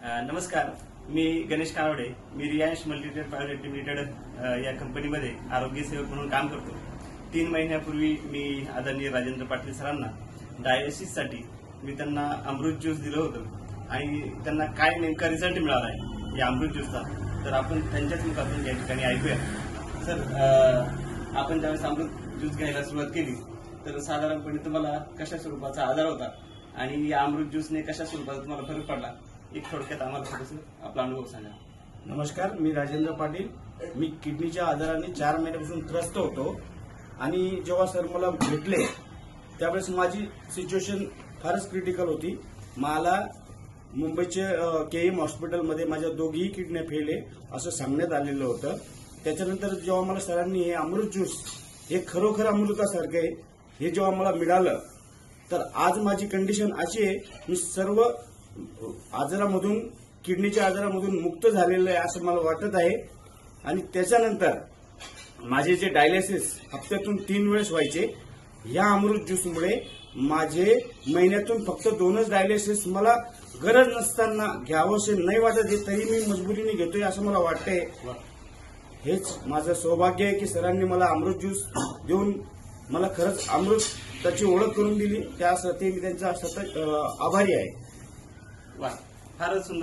नमस्कार, मी गणेश कानवडे. मी Reliance multitrade private limited या कंपनीमध्ये आरोग्य सेवक म्हणून काम करतो. 3 महिन्यापूर्वी मी आदरणीय राजेंद्र पाटील सरांना डायलिसिससाठी मी त्यांना अमृत ज्यूस दिलं होतं आणि त्यांना काय नेमका रिझल्ट मिळाला आहे या अमृत ज्यूसचा तर आपण त्यांच्याच मुखातून या ठिकाणी ऐकूया. सर, आपण ज्यावेळेस अमृत ज्यूस घ्यायला सुरुवात केली तर साधारणपणे तुम्हाला कशा स्वरूपाचा आजार होता आणि या अमृत ज्यूसने कशा स्वरूपाचा तुम्हाला फरक पडला, एक थोडक्यात आम्हाला थोडंसं आपला अनुभव सांगा. नमस्कार, मी राजेंद्र पाटील. मी किडनीच्या आजाराने 4 महिन्यापासून त्रस्त होतो आणि जेव्हा सर मला भेटले त्यावेळेस माझी सिच्युएशन फारच क्रिटिकल होती. मला मुंबईचे KM हॉस्पिटलमध्ये माझ्या दोघीही किडन्या फेल आहे असं सांगण्यात आलेलं होतं. त्याच्यानंतर जेव्हा मला सरांनी हे अमृत ज्यूस हे खरोखर अमृतासारखं आहे हे जेव्हा मला मिळालं तर आज माझी कंडिशन अशी आहे, मी सर्व आजारामधून किडनीच्या आजारामधून मुक्त झालेलं आहे असं मला वाटत आहे. आणि त्याच्यानंतर माझे जे डायलिसिस हप्त्यातून 3 वेळेस व्हायचे, या अमृत ज्यूसमुळे माझे महिन्यातून फक्त 2च डायलिसिस मला गरज नसताना घ्यावंसे नाही वाटत आहे, तरी मी मजबुरीने घेतोय असं मला वाटतंय. हेच माझं सौभाग्य आहे की सरांनी मला अमृत ज्यूस देऊन मला खरंच अमृताची ओळख करून दिली. त्यासाठी मी त्यांचा सतत आभारी आहे. वा, फारच सुंदर.